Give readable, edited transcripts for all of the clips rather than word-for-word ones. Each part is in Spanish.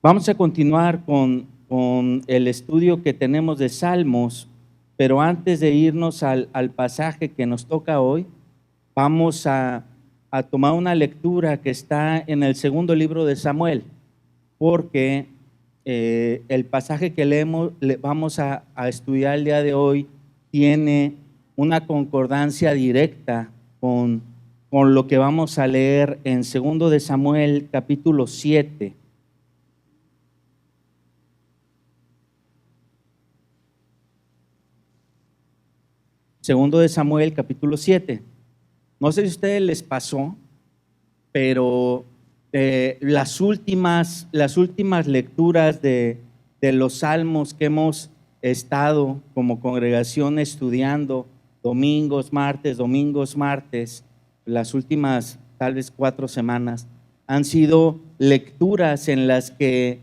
Vamos a continuar con el estudio que tenemos de Salmos, pero antes de irnos al pasaje que nos toca hoy, vamos a tomar una lectura que está en el segundo libro de Samuel, porque el pasaje que vamos a estudiar el día de hoy tiene una concordancia directa con lo que vamos a leer en segundo de Samuel, capítulo 7. Segundo de Samuel, capítulo 7. No sé si a ustedes les pasó, pero las últimas lecturas de los salmos que hemos estado como congregación estudiando domingos, martes, las últimas tal vez 4 semanas, han sido lecturas en las que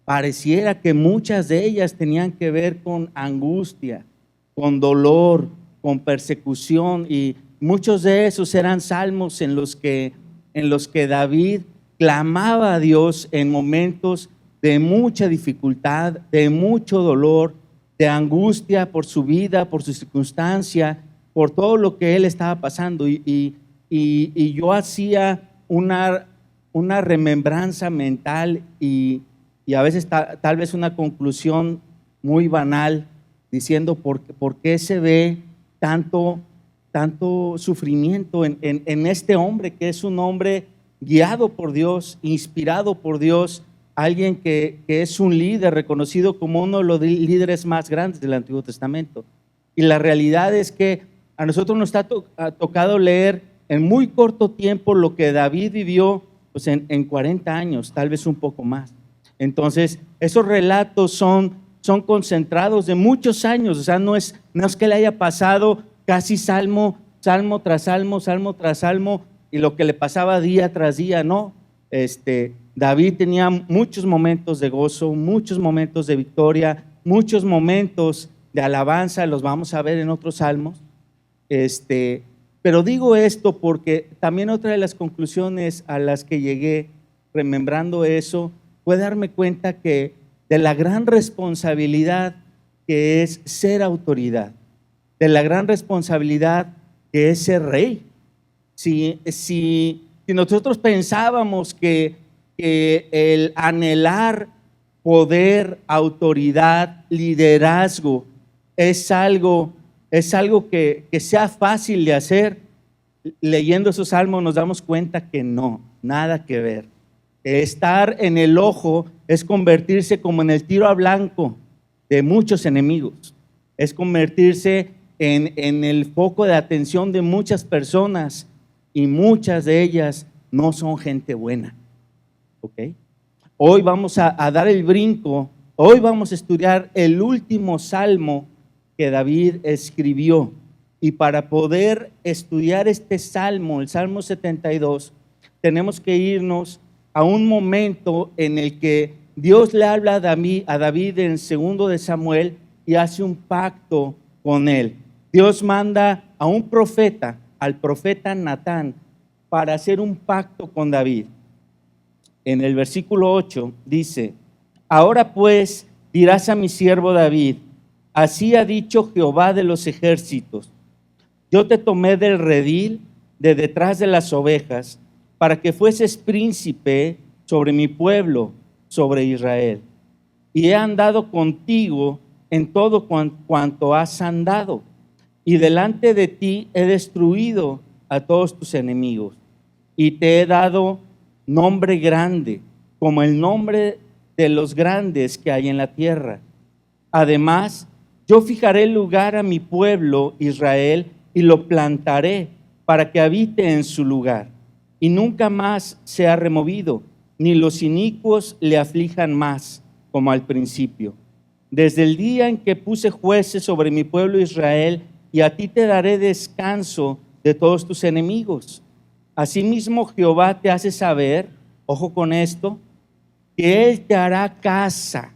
pareciera que muchas de ellas tenían que ver con angustia, con dolor, con persecución, y muchos de esos eran salmos en los que David clamaba a Dios en momentos de mucha dificultad, de mucho dolor, de angustia por su vida, por su circunstancia, por todo lo que él estaba pasando. Y yo hacía una remembranza mental y a veces tal vez una conclusión muy banal, diciendo por qué se ve tanto sufrimiento en este hombre, que es un hombre guiado por Dios, inspirado por Dios, alguien que es un líder reconocido como uno de los líderes más grandes del Antiguo Testamento. Y la realidad es que a nosotros nos ha tocado leer en muy corto tiempo lo que David vivió, pues en 40 años, tal vez un poco más. Entonces, esos relatos son concentrados de muchos años. O sea, no es que le haya pasado casi salmo tras salmo, y lo que le pasaba día tras día, no. David tenía muchos momentos de gozo, muchos momentos de victoria, muchos momentos de alabanza, los vamos a ver en otros salmos. Pero digo esto porque también otra de las conclusiones a las que llegué remembrando eso fue darme cuenta que de la gran responsabilidad que es ser autoridad, de la gran responsabilidad que es ser rey. Si nosotros pensábamos que el anhelar poder, autoridad, liderazgo es algo que sea fácil de hacer, leyendo esos salmos nos damos cuenta que no, nada que ver. Estar en el ojo es convertirse como en el tiro a blanco de muchos enemigos, es convertirse en el foco de atención de muchas personas, y muchas de ellas no son gente buena. ¿Okay? Hoy vamos a dar el brinco, hoy vamos a estudiar el último salmo que David escribió, y para poder estudiar este salmo, el Salmo 72, tenemos que irnos a un momento en el que Dios le habla a David en segundo de Samuel y hace un pacto con él. Dios manda a un profeta, al profeta Natán, para hacer un pacto con David. En el versículo 8 dice: ahora pues dirás a mi siervo David, así ha dicho Jehová de los ejércitos, yo te tomé del redil de detrás de las ovejas, para que fueses príncipe sobre mi pueblo, sobre Israel. Y he andado contigo en todo cuanto has andado, y delante de ti he destruido a todos tus enemigos, y te he dado nombre grande, como el nombre de los grandes que hay en la tierra. Además, yo fijaré lugar a mi pueblo Israel y lo plantaré para que habite en su lugar, y nunca más sea removido, ni los inicuos le aflijan más, como al principio. Desde el día en que puse jueces sobre mi pueblo Israel, y a ti te daré descanso de todos tus enemigos. Asimismo, Jehová te hace saber, ojo con esto, que Él te hará casa.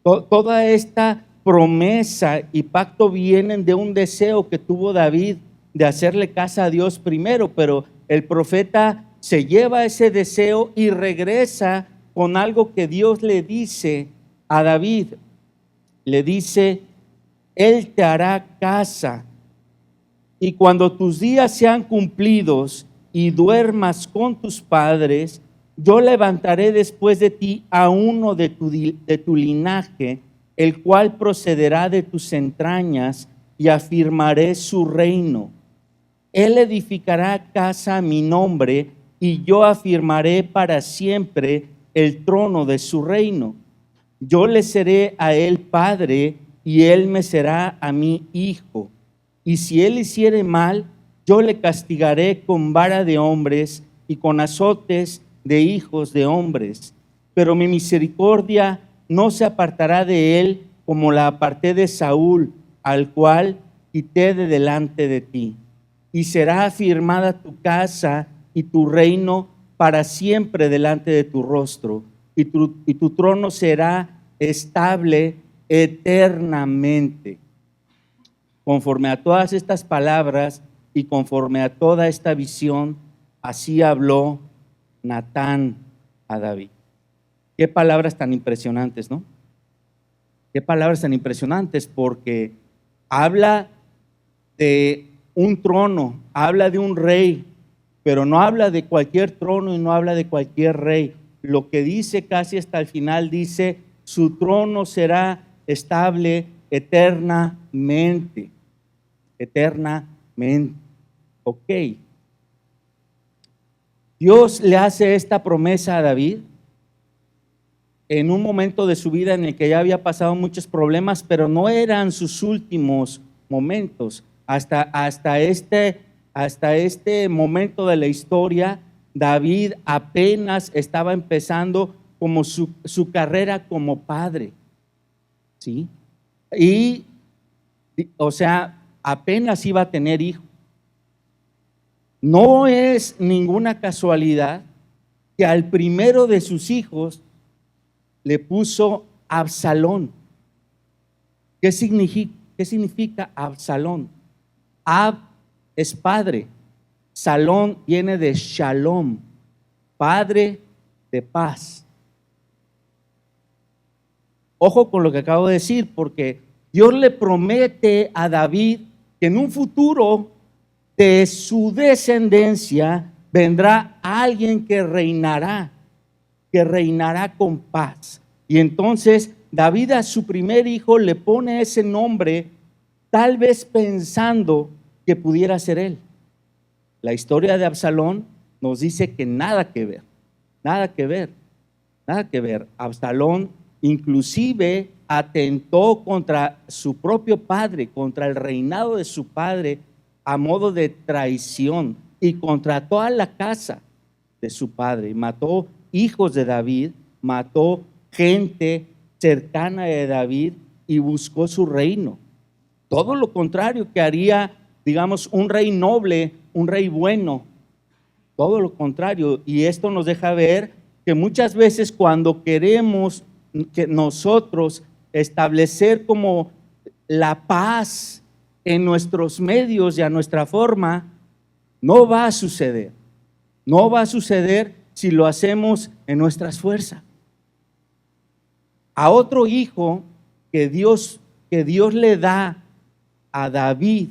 Toda esta promesa y pacto vienen de un deseo que tuvo David de hacerle casa a Dios primero, pero el profeta se lleva ese deseo y regresa con algo que Dios le dice a David. Le dice: Él te hará casa, y cuando tus días sean cumplidos y duermas con tus padres, yo levantaré después de ti a uno de tu linaje, el cual procederá de tus entrañas, y afirmaré su reino. Él edificará casa a mi nombre, y yo afirmaré para siempre el trono de su reino. Yo le seré a él padre, y él me será a mí hijo. Y si él hiciere mal, yo le castigaré con vara de hombres y con azotes de hijos de hombres. Pero mi misericordia no se apartará de él, como la aparté de Saúl, al cual quité de delante de ti. Y será afirmada tu casa y tu reino para siempre delante de tu rostro, y tu trono será estable eternamente. Conforme a todas estas palabras y conforme a toda esta visión, así habló Natán a David. Qué palabras tan impresionantes, ¿no? Qué palabras tan impresionantes, porque habla de un trono, habla de un rey, pero no habla de cualquier trono y no habla de cualquier rey. Lo que dice casi hasta el final, dice: su trono será estable eternamente. Eternamente. Ok. Dios le hace esta promesa a David en un momento de su vida en el que ya había pasado muchos problemas, pero no eran sus últimos momentos. Hasta este momento de la historia, David apenas estaba empezando como su carrera como padre, ¿sí? Y, o sea, apenas iba a tener hijos. No es ninguna casualidad que al primero de sus hijos le puso Absalón. ¿Qué significa Absalón? Ab es padre, Salón viene de Shalom, padre de paz. Ojo con lo que acabo de decir, porque Dios le promete a David que en un futuro de su descendencia vendrá alguien que reinará con paz. Y entonces David a su primer hijo le pone ese nombre, tal vez pensando que pudiera ser él. La historia de Absalón nos dice que nada que ver, nada que ver, nada que ver. Absalón inclusive atentó contra su propio padre, contra el reinado de su padre, a modo de traición, y contra toda la casa de su padre. Mató hijos de David, mató gente cercana de David y buscó su reino. Todo lo contrario que haría, digamos, un rey noble, un rey bueno. Todo lo contrario. Y esto nos deja ver que muchas veces cuando queremos que nosotros establecer como la paz en nuestros medios y a nuestra forma, no va a suceder. No va a suceder si lo hacemos en nuestras fuerzas. A otro hijo que Dios le da a David,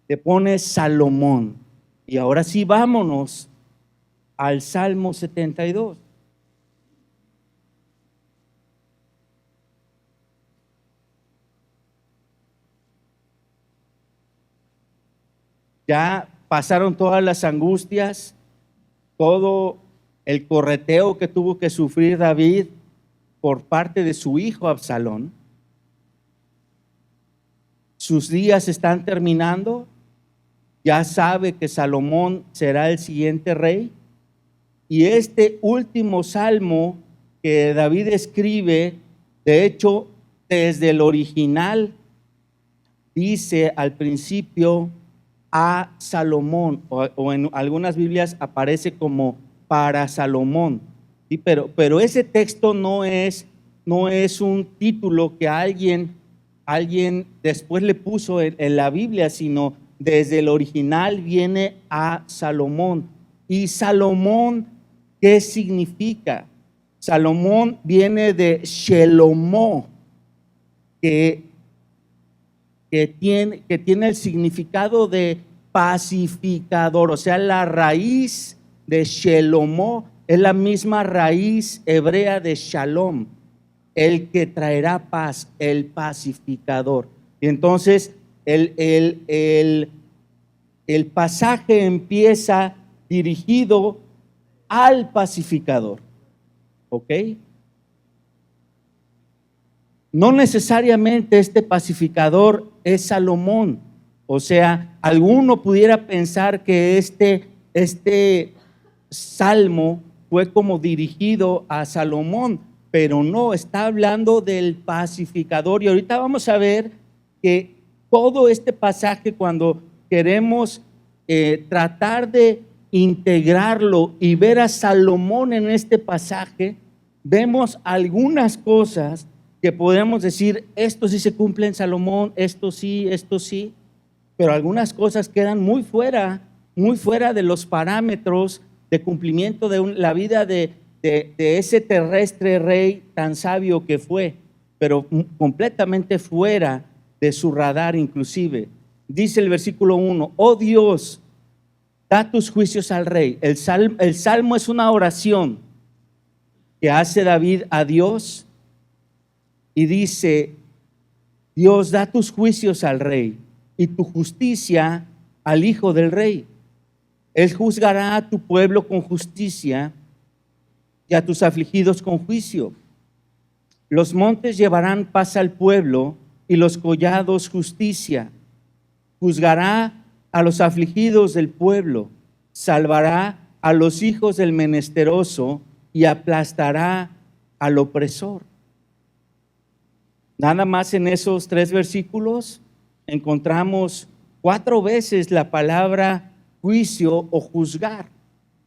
le pone Salomón. Y ahora sí, vámonos al Salmo 72. Ya pasaron todas las angustias, todo el correteo que tuvo que sufrir David por parte de su hijo Absalón. Sus días están terminando. Ya sabe que Salomón será el siguiente rey. Y este último salmo que David escribe, de hecho, desde el original, dice al principio a Salomón, o en algunas Biblias aparece como para Salomón, ¿sí? Pero ese texto no es un título que alguien después le puso en la Biblia, sino desde el original viene a Salomón. ¿Y Salomón qué significa? Salomón viene de Shelomó, que tiene el significado de pacificador. O sea, la raíz de Shelomó es la misma raíz hebrea de Shalom, el que traerá paz, el pacificador. Y entonces el pasaje empieza dirigido al pacificador, ¿ok? No necesariamente este pacificador es Salomón. O sea, alguno pudiera pensar que este salmo fue como dirigido a Salomón, pero no, está hablando del pacificador. Y ahorita vamos a ver que todo este pasaje, cuando queremos tratar de integrarlo y ver a Salomón en este pasaje, vemos algunas cosas que podemos decir, esto sí se cumple en Salomón, esto sí, pero algunas cosas quedan muy fuera de los parámetros de cumplimiento de la vida de ese terrestre rey tan sabio que fue, pero completamente fuera de su radar inclusive. Dice el versículo 1, oh Dios, da tus juicios al rey. El salmo es una oración que hace David a Dios y dice, Dios, da tus juicios al rey y tu justicia al hijo del rey. Él juzgará a tu pueblo con justicia y a tus afligidos con juicio. Los montes llevarán paz al pueblo y los collados justicia. Juzgará a los afligidos del pueblo, salvará a los hijos del menesteroso y aplastará al opresor. Nada más en esos 3 versículos encontramos 4 veces la palabra juicio o juzgar.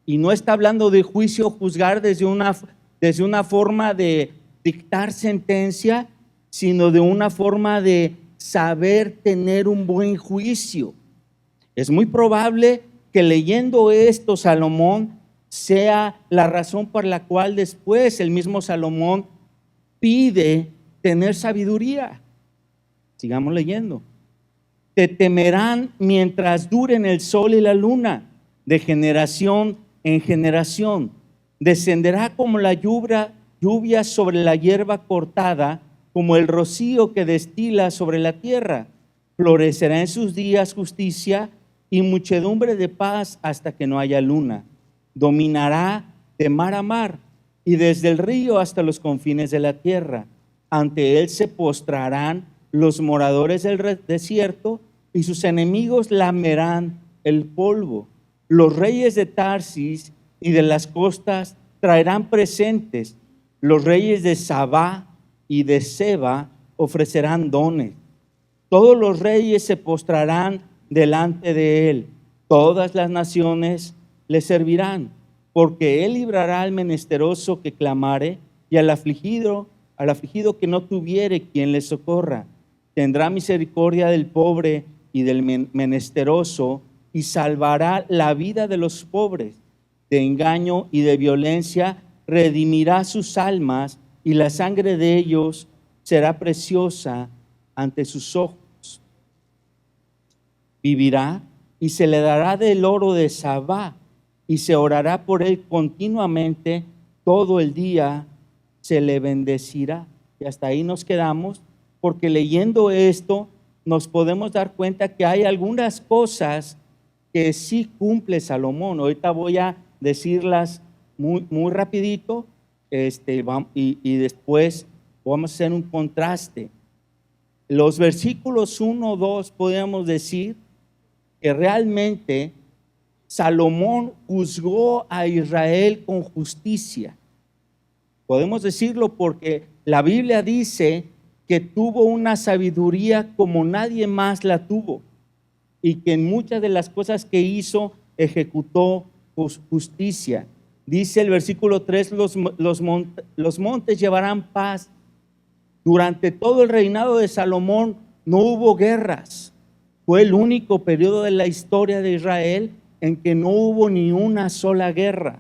Y no está hablando de juicio o juzgar desde una forma de dictar sentencia, sino de una forma de saber tener un buen juicio. Es muy probable que leyendo esto Salomón sea la razón por la cual después el mismo Salomón pide tener sabiduría. Sigamos leyendo. Te temerán mientras duren el sol y la luna, de generación en generación. Descenderá como la lluvia sobre la hierba cortada, como el rocío que destila sobre la tierra. Florecerá en sus días justicia y muchedumbre de paz hasta que no haya luna. Dominará de mar a mar y desde el río hasta los confines de la tierra. Ante él se postrarán los moradores del desierto y sus enemigos lamerán el polvo. Los reyes de Tarsis y de las costas traerán presentes. Los reyes de Sabá y de Seba ofrecerán dones. Todos los reyes se postrarán delante de él. Todas las naciones le servirán, porque él librará al menesteroso que clamare y al afligido que no tuviere quien le socorra. Tendrá misericordia del pobre y del menesteroso y salvará la vida de los pobres. De engaño y de violencia redimirá sus almas y la sangre de ellos será preciosa ante sus ojos. Vivirá y se le dará del oro de Sabá y se orará por él continuamente, todo el día se le bendecirá. Y hasta ahí nos quedamos, porque leyendo esto nos podemos dar cuenta que hay algunas cosas que sí cumple Salomón. Ahorita voy a decirlas muy rapidito, y después vamos a hacer un contraste. Los versículos 1, 2 podemos decir que realmente Salomón juzgó a Israel con justicia. Podemos decirlo porque la Biblia dice que tuvo una sabiduría como nadie más la tuvo y que en muchas de las cosas que hizo ejecutó justicia. Dice el versículo 3, los montes llevarán paz. Durante todo el reinado de Salomón no hubo guerras. Fue el único periodo de la historia de Israel en que no hubo ni una sola guerra.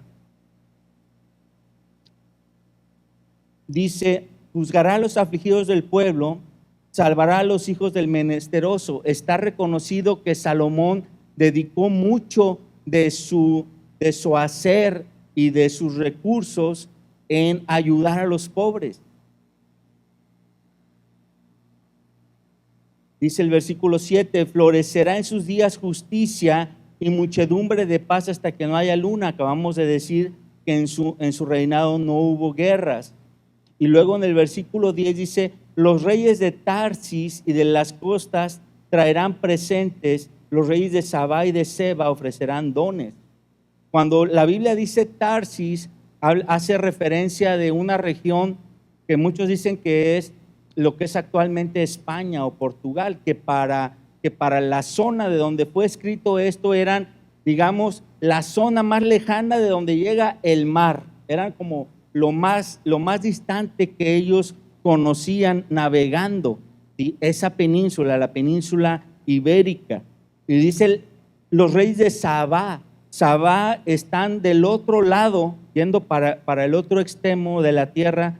Dice, juzgará a los afligidos del pueblo, salvará a los hijos del menesteroso. Está reconocido que Salomón dedicó mucho de su hacer y de sus recursos en ayudar a los pobres. Dice el versículo 7, florecerá en sus días justicia y muchedumbre de paz hasta que no haya luna. Acabamos de decir que en su reinado no hubo guerras. Y luego en el versículo 10 dice, los reyes de Tarsis y de las costas traerán presentes, los reyes de Sabá y de Seba ofrecerán dones. Cuando la Biblia dice Tarsis, hace referencia de una región que muchos dicen que es lo que es actualmente España o Portugal, que para la zona de donde fue escrito esto eran, digamos, la zona más lejana de donde llega el mar. Eran como lo más distante que ellos conocían navegando, ¿sí? Esa península, la península ibérica. Y dice los reyes de Sabá. Sabá están del otro lado, yendo para el otro extremo de la tierra,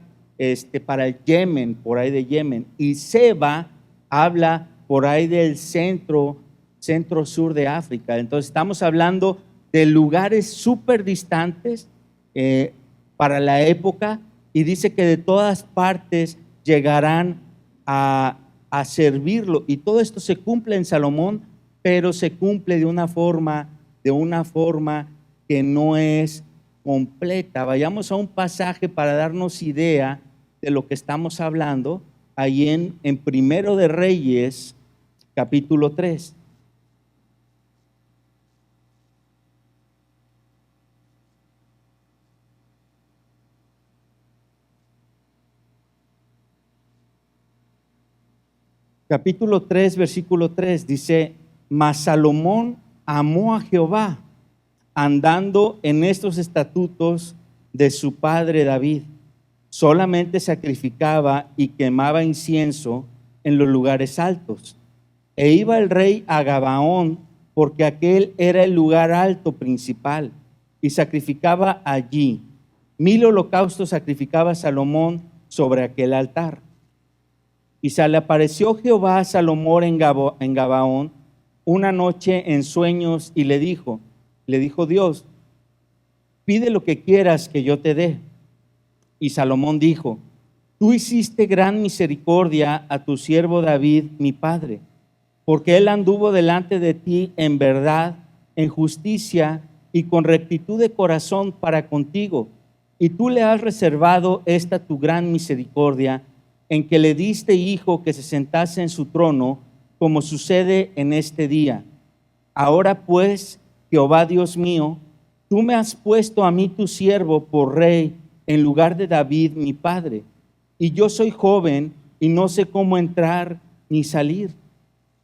para el Yemen, por ahí de Yemen. Y Seba habla por ahí del centro sur de África. Entonces estamos hablando de lugares súper distantes para la época, y dice que de todas partes llegarán a servirlo. Y todo esto se cumple en Salomón, pero se cumple de una forma que no es completa. Vayamos a un pasaje para darnos idea de lo que estamos hablando, ahí en Primero de Reyes, capítulo 3. Capítulo 3, versículo 3 dice, mas Salomón amó a Jehová, andando en estos estatutos de su padre David. Solamente sacrificaba y quemaba incienso en los lugares altos. E iba el rey a Gabaón, porque aquel era el lugar alto principal, y sacrificaba allí. 1000 holocaustos sacrificaba Salomón sobre aquel altar. Y se le apareció Jehová a Salomón en Gabaón una noche en sueños, y le dijo Dios, pide lo que quieras que yo te dé. Y Salomón dijo, tú hiciste gran misericordia a tu siervo David, mi padre, porque él anduvo delante de ti en verdad, en justicia y con rectitud de corazón para contigo. Y tú le has reservado esta tu gran misericordia, en que le diste hijo que se sentase en su trono, como sucede en este día. Ahora pues, Jehová Dios mío, tú me has puesto a mí tu siervo por rey en lugar de David mi padre, y yo soy joven y no sé cómo entrar ni salir.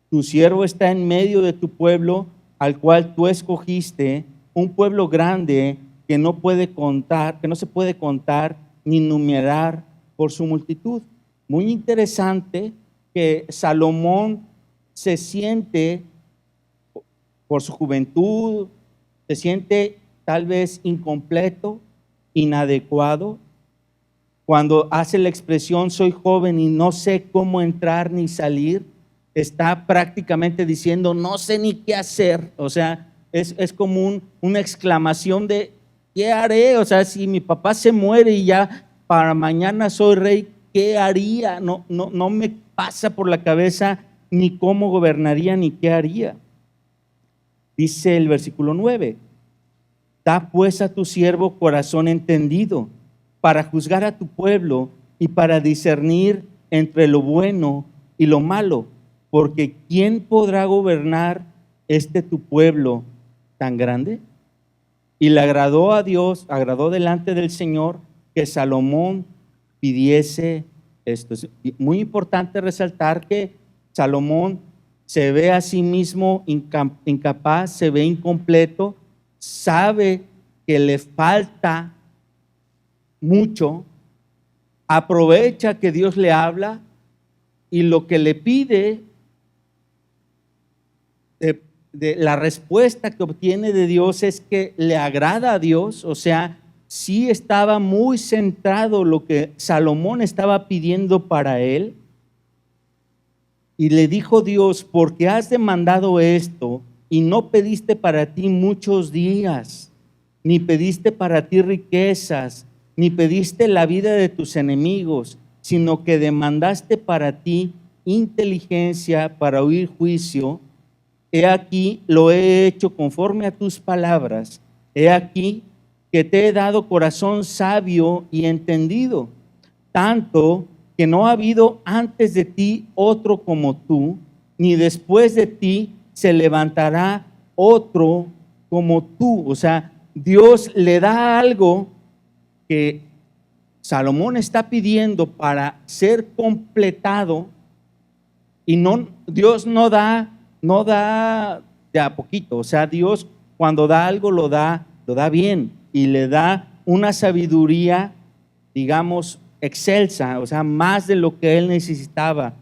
Tu siervo está en medio de tu pueblo, al cual tú escogiste, un pueblo grande que no se puede contar ni numerar por su multitud. Muy interesante que Salomón se siente, por su juventud, se siente tal vez incompleto, inadecuado, cuando hace la expresión soy joven y no sé cómo entrar ni salir. Está prácticamente diciendo no sé ni qué hacer. O sea, es como una exclamación de ¿qué haré? O sea, si mi papá se muere y ya para mañana soy rey, ¿qué haría? No me pasa por la cabeza ni cómo gobernaría ni qué haría. Dice el versículo 9, da pues a tu siervo corazón entendido para juzgar a tu pueblo y para discernir entre lo bueno y lo malo, porque ¿quién podrá gobernar tu pueblo tan grande? Y le agradó a Dios, agradó delante del Señor que Salomón pidiese esto. Es muy importante resaltar que Salomón se ve a sí mismo incapaz, se ve incompleto, sabe que le falta mucho, aprovecha que Dios le habla y lo que le pide de la respuesta que obtiene de Dios es que le agrada a Dios, o sea, sí estaba muy centrado lo que Salomón estaba pidiendo para él. Y le dijo Dios: porque has demandado esto y no pediste para ti muchos días, ni pediste para ti riquezas, ni pediste la vida de tus enemigos, sino que demandaste para ti inteligencia para oír juicio. He aquí, lo he hecho conforme a tus palabras. He aquí que te he dado corazón sabio y entendido, tanto que no ha habido antes de ti otro como tú, ni después de ti se levantará otro como tú. O sea, Dios le da algo que Salomón está pidiendo para ser completado, y Dios no da de a poquito. O sea, Dios cuando da algo lo da bien, y le da una sabiduría, digamos, excelsa, o sea, más de lo que él necesitaba.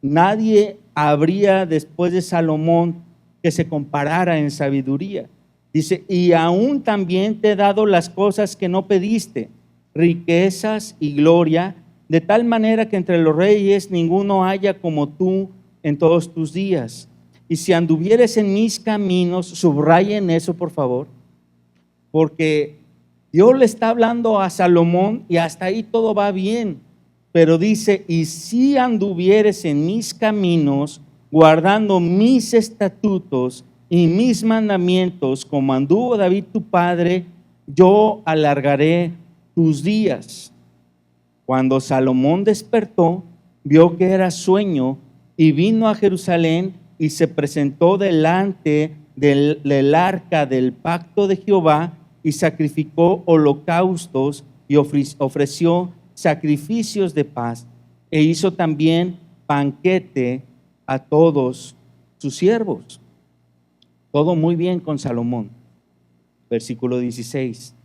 Nadie habría después de Salomón que se comparara en sabiduría. Dice: y aún también te he dado las cosas que no pediste, riquezas y gloria, de tal manera que entre los reyes ninguno haya como tú en todos tus días. Y si anduvieres en mis caminos, subrayen eso por favor, porque Dios le está hablando a Salomón y hasta ahí todo va bien, pero dice: y si anduvieres en mis caminos, guardando mis estatutos y mis mandamientos, como anduvo David tu padre, yo alargaré tus días. Cuando Salomón despertó, vio que era sueño, y vino a Jerusalén y se presentó delante del arca del pacto de Jehová, y sacrificó holocaustos y ofreció sacrificios de paz, e hizo también banquete a todos sus siervos. Todo muy bien con Salomón. Versículo 16.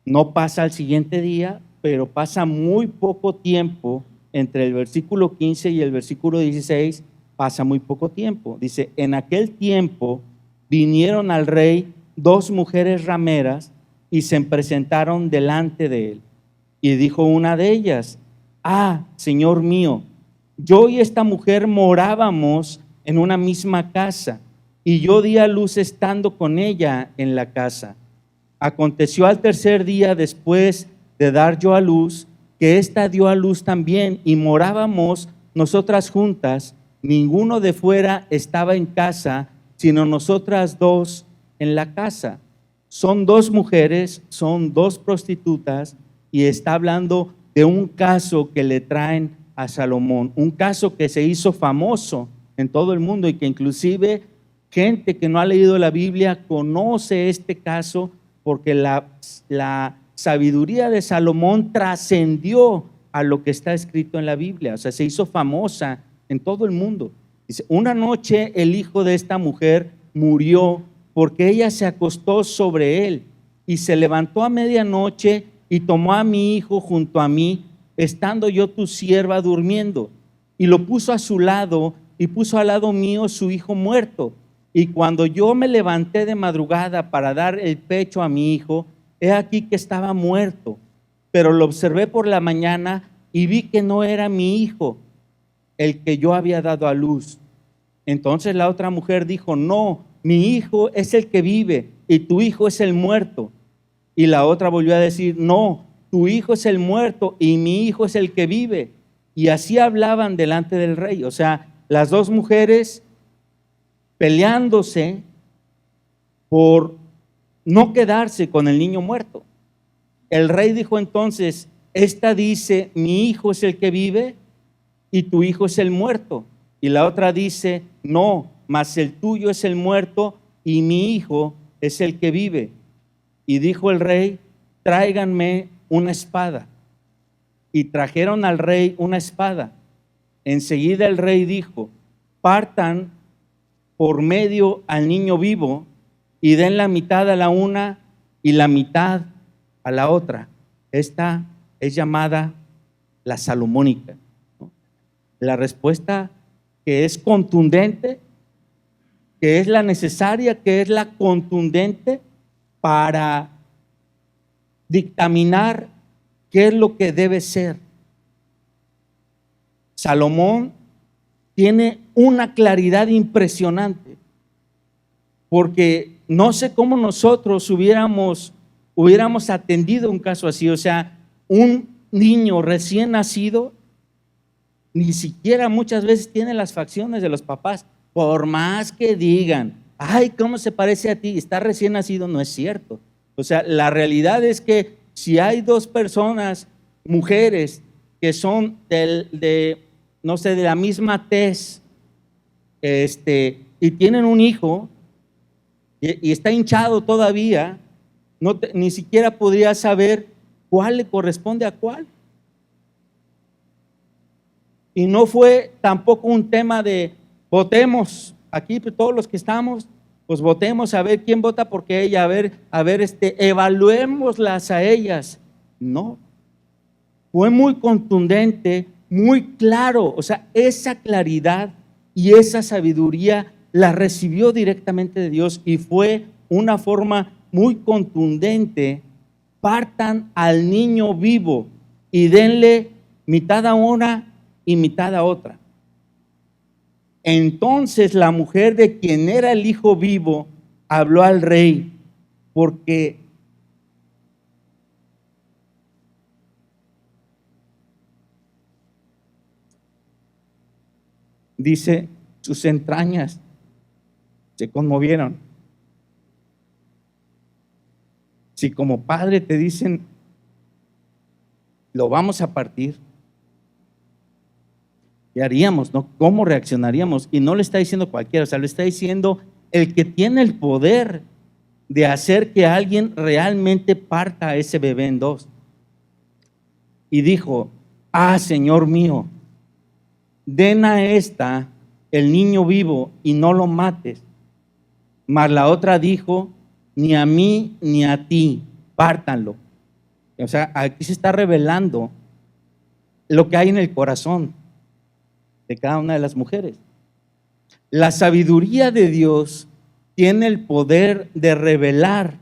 No pasa al siguiente día, pero pasa muy poco tiempo entre el versículo 15 y el versículo 16. Pasa muy poco tiempo. Dice: en aquel tiempo vinieron al rey 2 mujeres rameras y se presentaron delante de él. Y dijo una de ellas: ah, Señor mío, yo y esta mujer morábamos en una misma casa, y yo di a luz estando con ella en la casa. Aconteció al tercer día después de dar yo a luz, que ésta dio a luz también, y morábamos nosotras juntas. Ninguno de fuera estaba en casa, sino nosotras 2 en la casa. Son 2 mujeres, son 2 prostitutas, y está hablando de un caso que le traen a Salomón, un caso que se hizo famoso en todo el mundo, y que inclusive gente que no ha leído la Biblia conoce este caso, porque la sabiduría de Salomón trascendió a lo que está escrito en la Biblia. O sea, se hizo famosa en todo el mundo. Dice: una noche el hijo de esta mujer murió, porque ella se acostó sobre él, y se levantó a medianoche y tomó a mi hijo junto a mí, estando yo tu sierva durmiendo, y lo puso a su lado, y puso al lado mío su hijo muerto. Y cuando yo me levanté de madrugada para dar el pecho a mi hijo, he aquí que estaba muerto. Pero lo observé por la mañana y vi que no era mi hijo el que yo había dado a luz. Entonces la otra mujer dijo: no, mi hijo es el que vive y tu hijo es el muerto. Y la otra volvió a decir: no, tu hijo es el muerto y mi hijo es el que vive. Y así hablaban delante del rey. O sea, las 2 mujeres peleándose por no quedarse con el niño muerto. El rey dijo entonces: esta dice: mi hijo es el que vive y tu hijo es el muerto. Y la otra dice: no, mas el tuyo es el muerto y mi hijo es el que vive. Y dijo el rey: tráiganme una espada. Y trajeron al rey una espada. Enseguida el rey dijo: partan por medio al niño vivo y den la mitad a la una y la mitad a la otra. Esta es llamada la salomónica, ¿no? La respuesta que es contundente, que es la necesaria, que es la contundente para dictaminar qué es lo que debe ser. Salomón tiene una claridad impresionante, porque no sé cómo nosotros hubiéramos atendido un caso así. O sea, un niño recién nacido ni siquiera muchas veces tiene las facciones de los papás, por más que digan, ay, ¿cómo se parece a ti? Está recién nacido. No es cierto. O sea, la realidad es que si hay dos personas, mujeres, que son no sé, de la misma tez, y tienen un hijo, y está hinchado todavía, ni siquiera podría saber cuál le corresponde a cuál. Y no fue tampoco un tema de votemos aquí, pues, todos los que estamos, pues votemos a ver quién vota porque ella, evaluémoslas a ellas. No, fue muy contundente, muy claro. O sea, esa claridad y esa sabiduría la recibió directamente de Dios, y fue una forma muy contundente: partan al niño vivo y denle mitad a una y mitad a otra. Entonces la mujer de quien era el hijo vivo habló al rey, porque dice, sus entrañas se conmovieron. Si como padre te dicen, lo vamos a partir, ¿qué haríamos? ¿No? ¿Cómo reaccionaríamos? Y no le está diciendo cualquiera, o sea, le está diciendo el que tiene el poder de hacer que alguien realmente parta a ese bebé en dos. Y dijo, Señor mío, den a esta el niño vivo y no lo mates. Mas la otra dijo, ni a mí ni a ti, pártanlo. O sea, aquí se está revelando lo que hay en el corazón de cada una de las mujeres. La sabiduría de Dios tiene el poder de revelar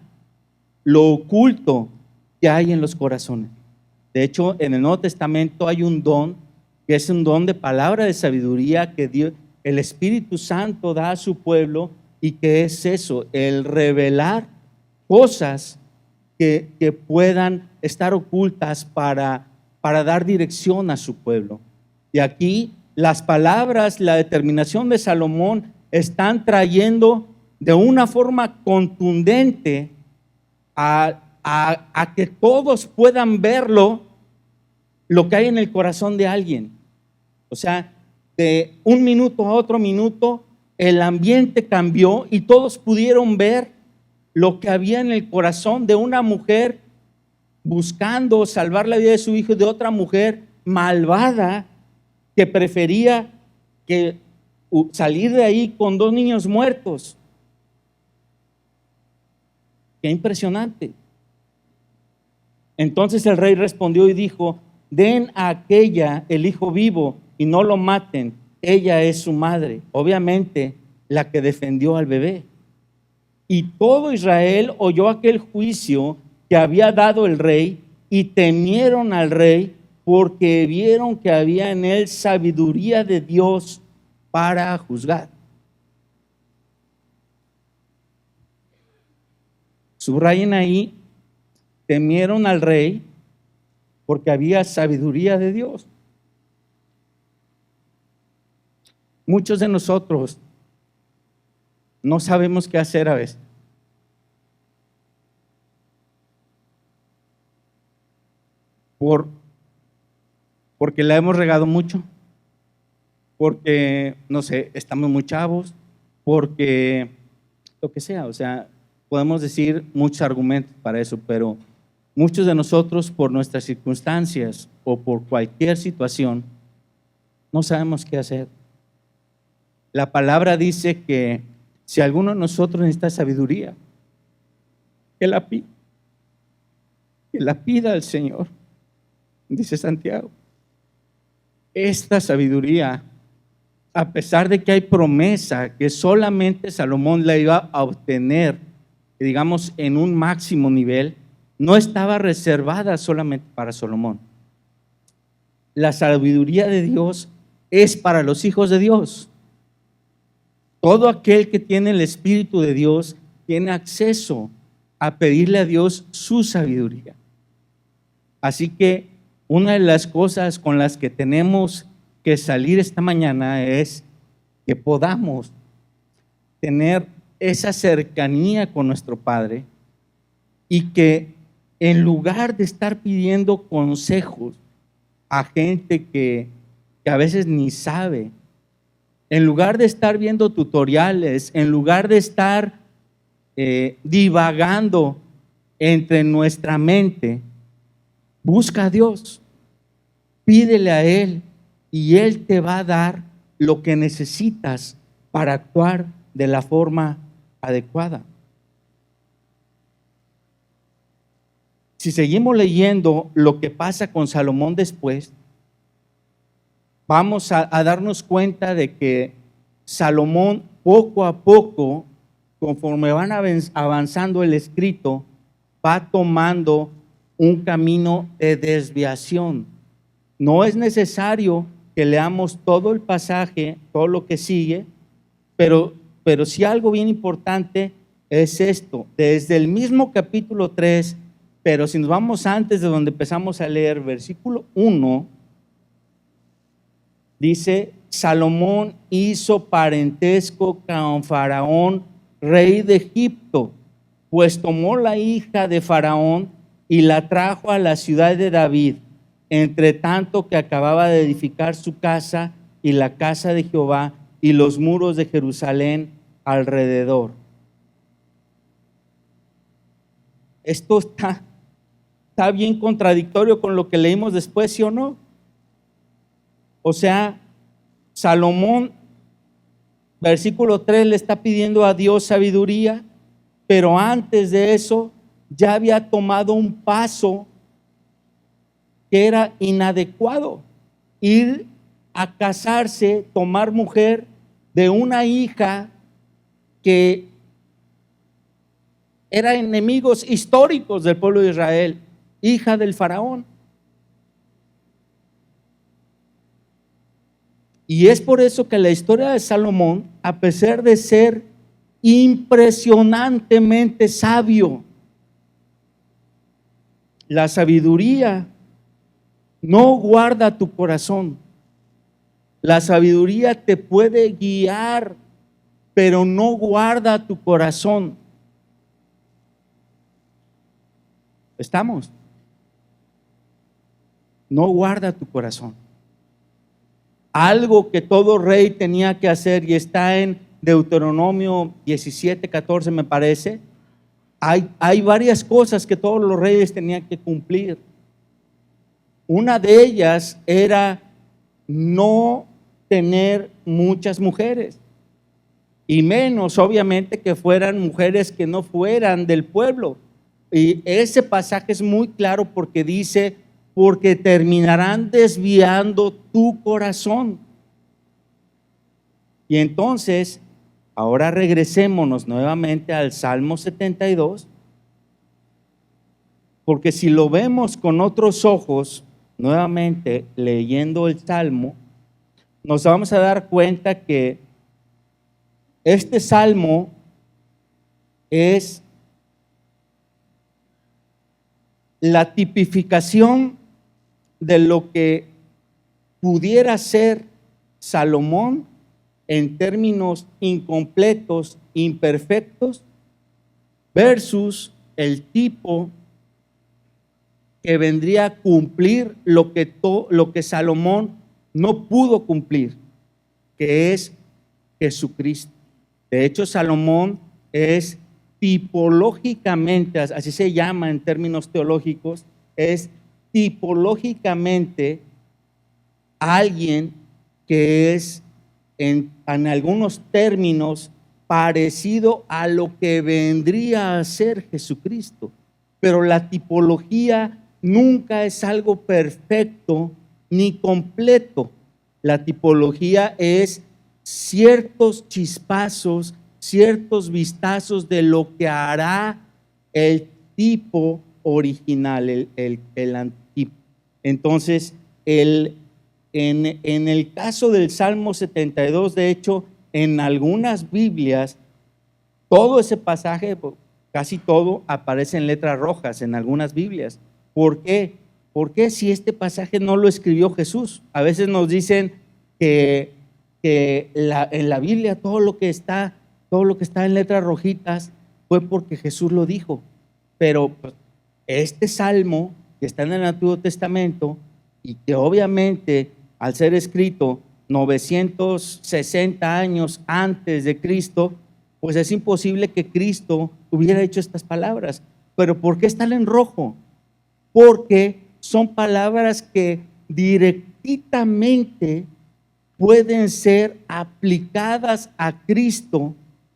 lo oculto que hay en los corazones. De hecho, en el Nuevo Testamento hay un don, que es un don de palabra de sabiduría que Dios, el Espíritu Santo, da a su pueblo, y que es eso, el revelar cosas que puedan estar ocultas para dar dirección a su pueblo. Y aquí las palabras, la determinación de Salomón están trayendo de una forma contundente a que todos puedan verlo, lo que hay en el corazón de alguien. O sea, de un minuto a otro minuto, el ambiente cambió y todos pudieron ver lo que había en el corazón de una mujer buscando salvar la vida de su hijo, y de otra mujer malvada que prefería salir de ahí con dos niños muertos. Qué impresionante. Entonces el rey respondió y dijo, den a aquella el hijo vivo y no lo maten, ella es su madre. Obviamente la que defendió al bebé. Y todo Israel oyó aquel juicio que había dado el rey, y temieron al rey, porque vieron que había en él sabiduría de Dios para juzgar. Subrayen ahí, temieron al rey porque había sabiduría de Dios. Muchos de nosotros no sabemos qué hacer a veces. Porque la hemos regado mucho, porque, no sé, estamos muy chavos, porque lo que sea. O sea, podemos decir muchos argumentos para eso, pero muchos de nosotros, por nuestras circunstancias o por cualquier situación, no sabemos qué hacer. La palabra dice que si alguno de nosotros necesita sabiduría, que la pida al Señor, dice Santiago. Esta sabiduría a pesar de que hay promesa que solamente Salomón la iba a obtener, digamos, en un máximo nivel, no estaba reservada solamente para Salomón. La sabiduría de Dios es para los hijos de Dios. Todo aquel que tiene el Espíritu de Dios tiene acceso a pedirle a Dios su sabiduría. Así que una de las cosas con las que tenemos que salir esta mañana es que podamos tener esa cercanía con nuestro Padre y que en lugar de estar pidiendo consejos a gente que a veces ni sabe, en lugar de estar viendo tutoriales, en lugar de estar divagando entre nuestra mente, busca a Dios, pídele a Él y Él te va a dar lo que necesitas para actuar de la forma adecuada. Si seguimos leyendo lo que pasa con Salomón después, vamos a darnos cuenta de que Salomón poco a poco, conforme van avanzando el escrito, va tomando un camino de desviación. No es necesario que leamos todo el pasaje, todo lo que sigue, pero sí algo bien importante es esto, desde el mismo capítulo 3, pero si nos vamos antes de donde empezamos a leer, versículo 1, dice: Salomón hizo parentesco con Faraón, rey de Egipto, pues tomó la hija de Faraón y la trajo a la ciudad de David, entre tanto que acababa de edificar su casa y la casa de Jehová y los muros de Jerusalén alrededor. Esto está bien contradictorio con lo que leímos después, ¿sí o no? O sea, Salomón, versículo 3, le está pidiendo a Dios sabiduría, pero antes de eso ya había tomado un paso que era inadecuado: ir a casarse, tomar mujer de una hija que era enemigos históricos del pueblo de Israel, hija del faraón. Y es por eso que la historia de Salomón, a pesar de ser impresionantemente sabio, la sabiduría no guarda tu corazón. La sabiduría te puede guiar, pero no guarda tu corazón. ¿Estamos? No guarda tu corazón. Algo que todo rey tenía que hacer, y está en Deuteronomio 17:14 me parece. Hay varias cosas que todos los reyes tenían que cumplir. Una de ellas era no tener muchas mujeres, y menos obviamente que fueran mujeres que no fueran del pueblo. Y ese pasaje es muy claro porque dice: porque terminarán desviando tu corazón. Y entonces, ahora regresémonos nuevamente al Salmo 72, porque si lo vemos con otros ojos, nuevamente leyendo el Salmo, nos vamos a dar cuenta que este Salmo es la tipificación de lo que pudiera ser Salomón en términos incompletos, imperfectos, versus el tipo que vendría a cumplir lo que Salomón no pudo cumplir, que es Jesucristo. De hecho, Salomón es tipológicamente, así se llama en términos teológicos, es tipológicamente alguien que es en algunos términos parecido a lo que vendría a ser Jesucristo. Pero la tipología nunca es algo perfecto ni completo. La tipología es ciertos chispazos, ciertos vistazos de lo que hará el tipo original, el antipo. Entonces, en el caso del Salmo 72, de hecho, en algunas Biblias, todo ese pasaje, casi todo, aparece en letras rojas en algunas Biblias. ¿Por qué? Porque si este pasaje no lo escribió Jesús, a veces nos dicen que en la Biblia todo lo que está en letras rojitas fue porque Jesús lo dijo. Pero pues, este salmo que está en el Antiguo Testamento y que obviamente al ser escrito 960 años antes de Cristo, pues es imposible que Cristo hubiera hecho estas palabras. Pero ¿por qué están en rojo? Porque son palabras que directamente pueden ser aplicadas a Cristo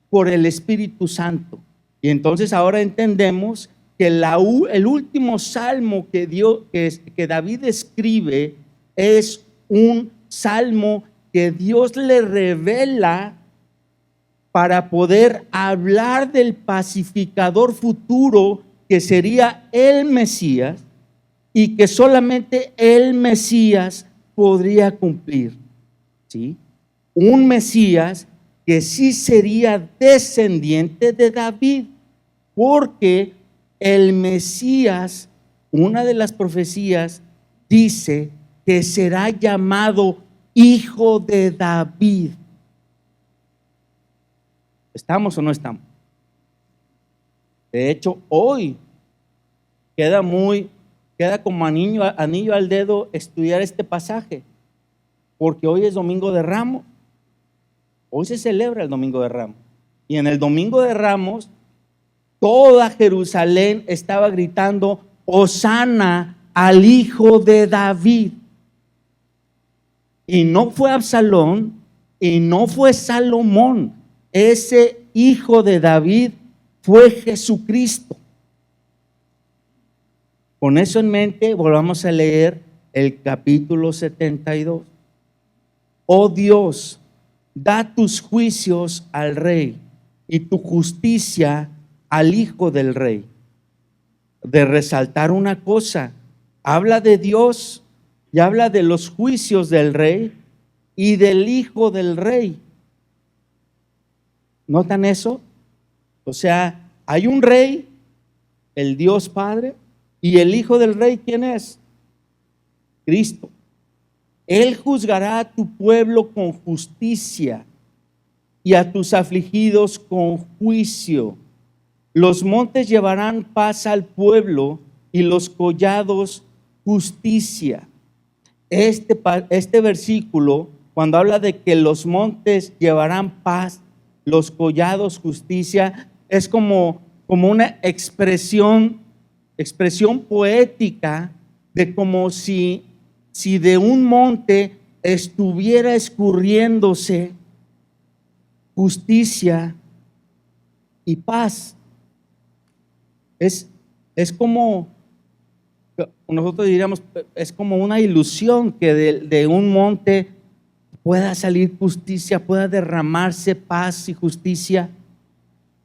por el Espíritu Santo. Y entonces ahora entendemos que el último salmo que David escribe es un salmo que Dios le revela para poder hablar del pacificador futuro que sería el Mesías y que solamente el Mesías podría cumplir. ¿Sí? Un Mesías que sí sería descendiente de David, porque el Mesías, una de las profecías, dice que será llamado Hijo de David. ¿Estamos o no estamos? De hecho, hoy queda como anillo al dedo estudiar este pasaje, porque hoy es Domingo de Ramos. Hoy se celebra el Domingo de Ramos. Y en el Domingo de Ramos, toda Jerusalén estaba gritando: Hosana al Hijo de David. Y no fue Absalón y no fue Salomón. Ese Hijo de David fue Jesucristo. Con eso en mente, volvamos a leer el capítulo 72. Oh Dios, da tus juicios al rey y tu justicia al hijo del rey. De resaltar una cosa, habla de Dios y habla de los juicios del rey y del hijo del rey. ¿Notan eso? O sea, hay un rey, el Dios Padre, y el hijo del rey, ¿quién es? Cristo. Él juzgará a tu pueblo con justicia y a tus afligidos con juicio. Los montes llevarán paz al pueblo y los collados justicia. Este versículo, cuando habla de que los montes llevarán paz, los collados justicia, es como una expresión poética de como si de un monte estuviera escurriéndose justicia y paz. Es como, nosotros diríamos, es como una ilusión que de un monte pueda salir justicia, pueda derramarse paz y justicia.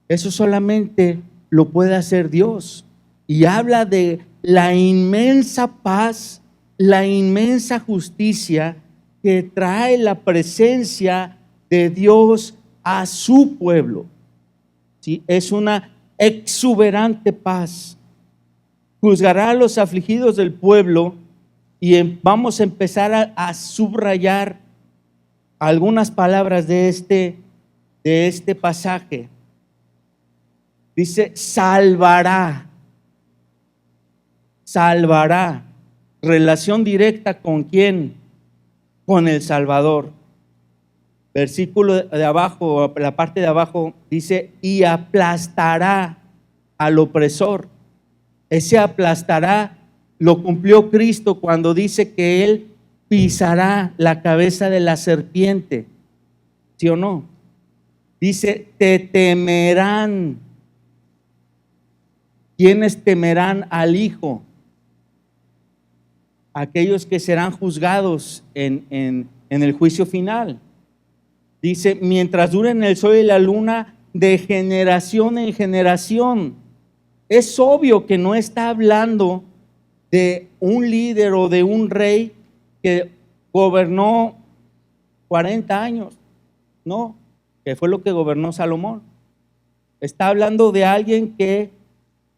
Eso solamente lo puede hacer Dios. Y habla de la inmensa paz, la inmensa justicia que trae la presencia de Dios a su pueblo. ¿Sí? Es una exuberante paz. Juzgará a los afligidos del pueblo y vamos a empezar a subrayar algunas palabras de este pasaje. Dice: salvará. Salvará. Relación directa ¿con quién? Con el Salvador. Versículo de abajo, la parte de abajo dice: y aplastará al opresor. Ese aplastará lo cumplió Cristo cuando dice que Él pisará la cabeza de la serpiente. ¿Sí o no? Dice: te temerán. ¿Quiénes temerán al Hijo? Aquellos que serán juzgados en el juicio final. Dice, mientras duren el sol y la luna, de generación en generación. Es obvio que no está hablando de un líder o de un rey que gobernó 40 años, no, que fue lo que gobernó Salomón. Está hablando de alguien que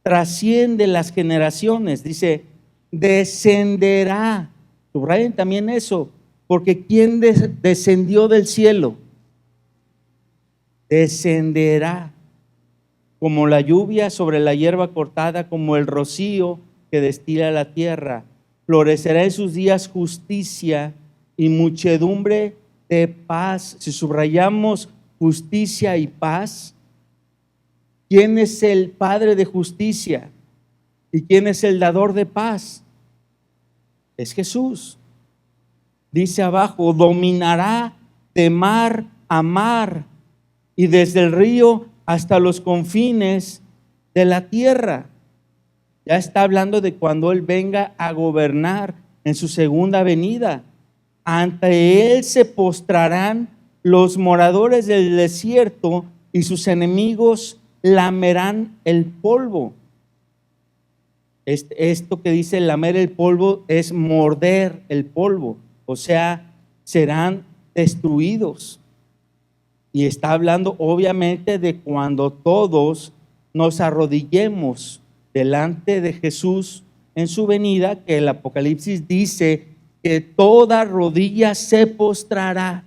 trasciende las generaciones. Dice, descenderá. Subrayen también eso, porque ¿quién descendió del cielo? Descenderá como la lluvia sobre la hierba cortada, como el rocío que destila la tierra. Florecerá en sus días justicia y muchedumbre de paz. Si subrayamos justicia y paz, ¿quién es el Padre de justicia? ¿Y quién es el dador de paz? Es Jesús. Dice abajo, dominará de mar a mar y desde el río hasta los confines de la tierra. Ya está hablando de cuando Él venga a gobernar en su segunda venida. Ante Él se postrarán los moradores del desierto y sus enemigos lamerán el polvo. Esto que dice lamer el polvo es morder el polvo, o sea, serán destruidos. Y está hablando obviamente de cuando todos nos arrodillemos delante de Jesús en su venida, que el Apocalipsis dice que toda rodilla se postrará.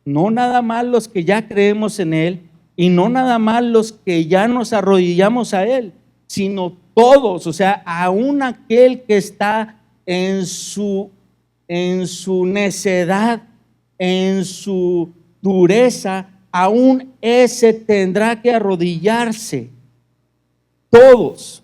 No nada más los que ya creemos en Él y no nada más los que ya nos arrodillamos a Él, sino todos, o sea, aún aquel que está en su necedad, en su dureza, aún ese tendrá que arrodillarse. Todos.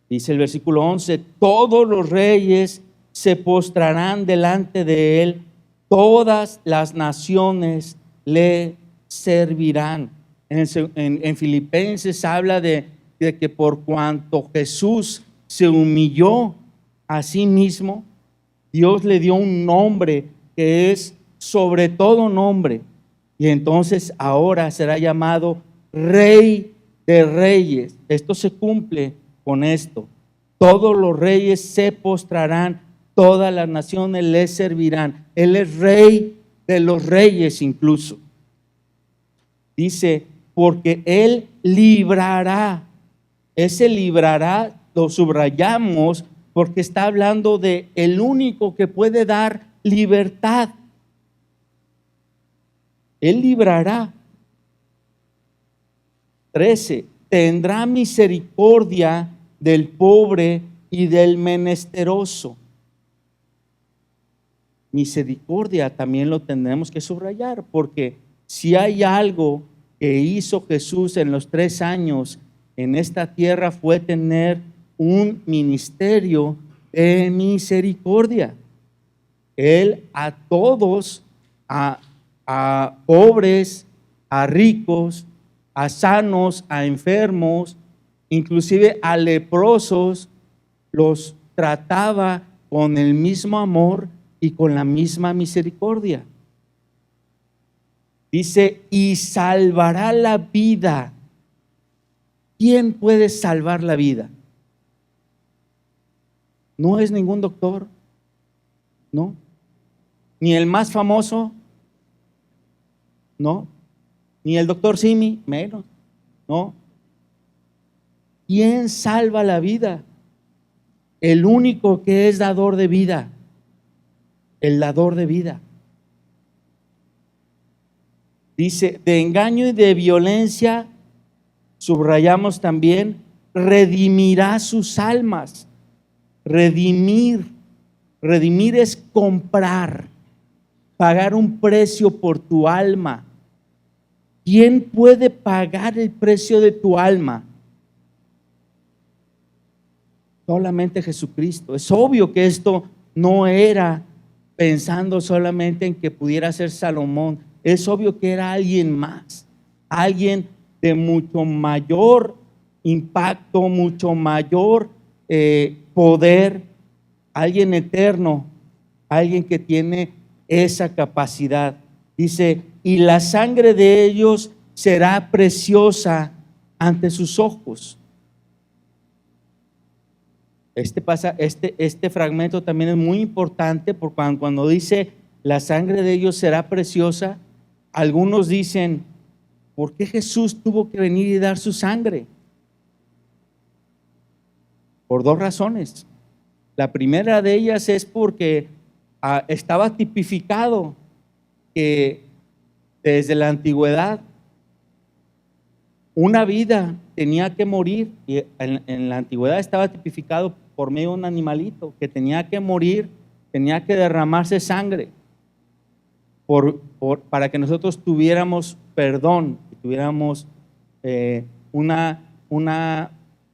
Dice el versículo 11, todos los reyes se postrarán delante de Él, todas las naciones le servirán. En Filipenses habla de que por cuanto Jesús se humilló a sí mismo, Dios le dio un nombre que es sobre todo nombre, y entonces ahora será llamado Rey de Reyes. Esto se cumple con esto. Todos los reyes se postrarán, todas las naciones le servirán. Él es Rey de los reyes incluso. Dice, porque Él librará. Ese librará lo subrayamos porque está hablando de el único que puede dar libertad. Él librará. 13. Tendrá misericordia del pobre y del menesteroso. Misericordia también lo tendremos que subrayar, porque si hay algo que hizo Jesús en los 3 años en esta tierra fue tener un ministerio de misericordia. Él a todos, a pobres, a ricos, a sanos, a enfermos, inclusive a leprosos, los trataba con el mismo amor y con la misma misericordia. Dice, y salvará la vida. ¿Quién puede salvar la vida? No es ningún doctor, no. Ni el más famoso, no. Ni el doctor Simi, menos, no. ¿Quién salva la vida? El único que es dador de vida, el dador de vida. Dice, de engaño y de violencia, subrayamos también, redimirá sus almas. Redimir es comprar, pagar un precio por tu alma. ¿Quién puede pagar el precio de tu alma? Solamente Jesucristo. Es obvio que esto no era pensando solamente en que pudiera ser Salomón. Es obvio que era alguien más, alguien de mucho mayor impacto, mucho mayor poder, alguien eterno, alguien que tiene esa capacidad. Dice, y la sangre de ellos será preciosa ante sus ojos. Este fragmento también es muy importante porque cuando dice la sangre de ellos será preciosa, algunos dicen, ¿por qué Jesús tuvo que venir y dar su sangre? Por dos razones. La primera de ellas es porque estaba tipificado que desde la antigüedad una vida tenía que morir, y en la antigüedad estaba tipificado por medio de un animalito que tenía que morir, tenía que derramarse sangre para que nosotros tuviéramos perdón, tuviéramos una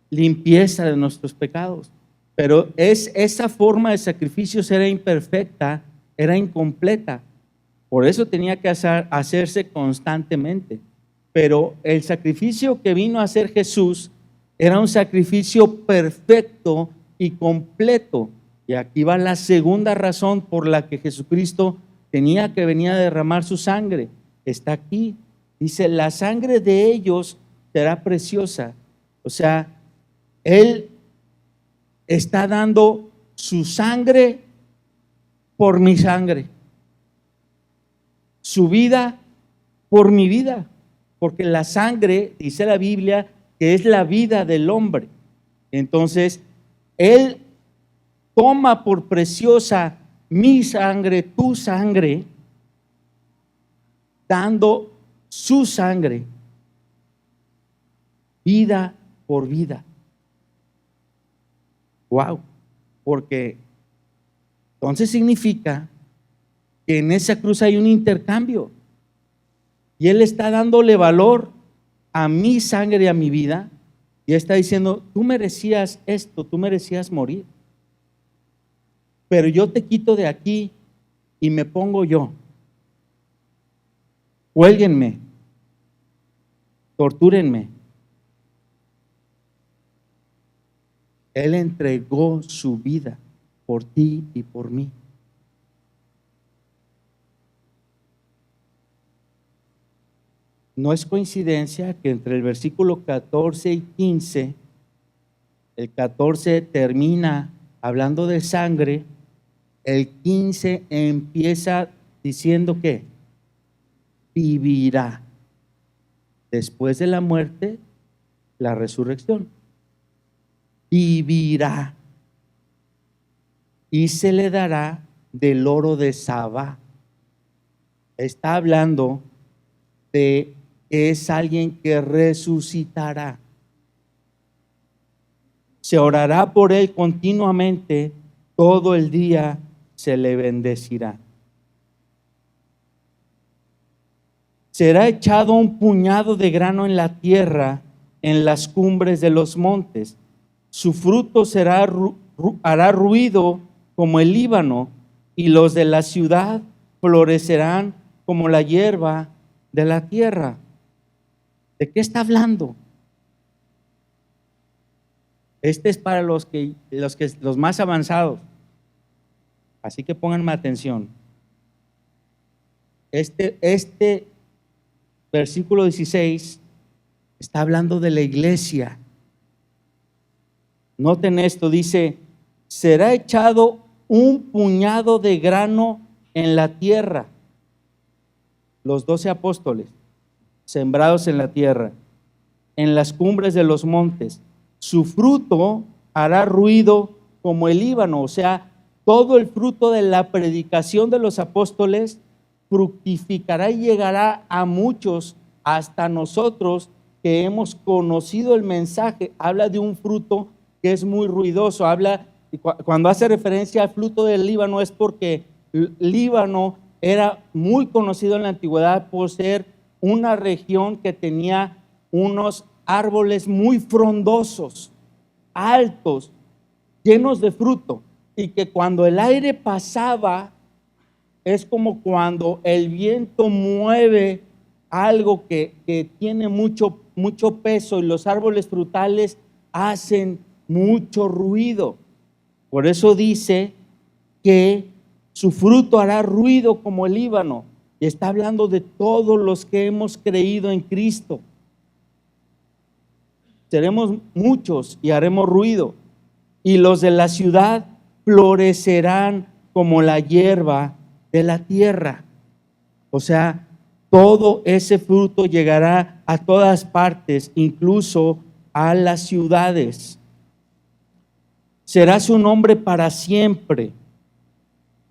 limpieza de nuestros pecados. Pero esa forma de sacrificios era imperfecta, era incompleta. Por eso tenía que hacerse constantemente. Pero el sacrificio que vino a hacer Jesús era un sacrificio perfecto y completo. Y aquí va la segunda razón por la que Jesucristo tenía que venir a derramar su sangre. Está aquí. Dice, la sangre de ellos será preciosa. O sea, Él está dando su sangre por mi sangre, su vida por mi vida, porque la sangre, dice la Biblia, que es la vida del hombre. Entonces, Él toma por preciosa mi sangre, tu sangre, dando su sangre, vida por vida. Wow, porque entonces significa que en esa cruz hay un intercambio y Él está dándole valor a mi sangre y a mi vida, y está diciendo, tú merecías esto, tú merecías morir, pero yo te quito de aquí y me pongo yo. Cuélguenme, tortúrenme. Él entregó su vida por ti y por mí. No es coincidencia que entre el versículo 14 y 15, el 14 termina hablando de sangre, el 15 empieza diciendo que vivirá después de la muerte, la resurrección. Vivirá y se le dará del oro de Saba. Está hablando de que es alguien que resucitará. Se orará por él continuamente, todo el día se le bendecirá. Será echado un puñado de grano en la tierra, en las cumbres de los montes. Su fruto hará ruido como el Líbano, y los de la ciudad florecerán como la hierba de la tierra. ¿De qué está hablando? Este es para los más avanzados, así que pónganme atención. Este versículo 16 está hablando de la iglesia. Noten esto, dice, será echado un puñado de grano en la tierra. Los 12 apóstoles sembrados en la tierra, en las cumbres de los montes. Su fruto hará ruido como el Líbano. O sea, todo el fruto de la predicación de los apóstoles fructificará y llegará a muchos, hasta nosotros que hemos conocido el mensaje. Habla de un fruto que es muy ruidoso. Cuando hace referencia al fruto del Líbano es porque Líbano era muy conocido en la antigüedad por ser una región que tenía unos árboles muy frondosos, altos, llenos de fruto, y que cuando el aire pasaba es como cuando el viento mueve algo que tiene mucho peso, y los árboles frutales hacen mucho ruido. Por eso dice que Su fruto hará ruido como el Líbano. Y está hablando de todos los que hemos creído en Cristo. Seremos muchos y haremos ruido. Y los de la ciudad florecerán como la hierba de la tierra. O sea, todo ese fruto llegará a todas partes, incluso a las ciudades. Será su nombre para siempre.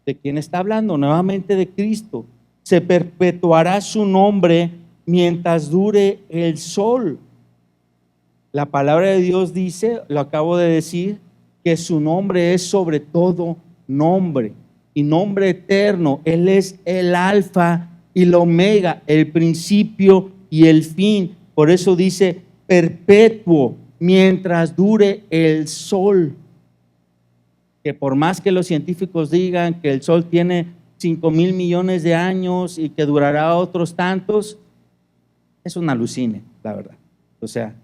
¿De quién está hablando? Nuevamente de Cristo. Se perpetuará su nombre mientras dure el sol. La palabra de Dios dice, lo acabo de decir, que su nombre es sobre todo nombre y nombre eterno. Él es el alfa y el omega, el principio y el fin. Por eso dice perpetuo, mientras dure el sol. Que por más que los científicos digan que el sol tiene 5,000 millones de años y que durará otros tantos, es un alucine, la verdad. O sea,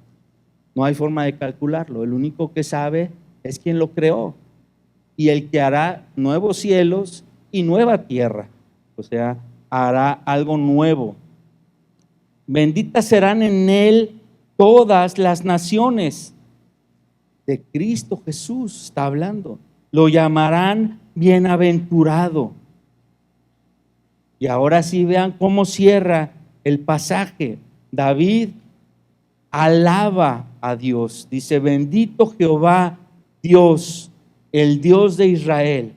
no hay forma de calcularlo. El único que sabe es quien lo creó y el que hará nuevos cielos y nueva tierra. O sea, hará algo nuevo. Benditas serán en él todas las naciones. De Cristo Jesús está hablando. Lo llamarán bienaventurado. Y ahora sí vean cómo cierra el pasaje. David alaba a Dios. Dice, bendito Jehová Dios, el Dios de Israel,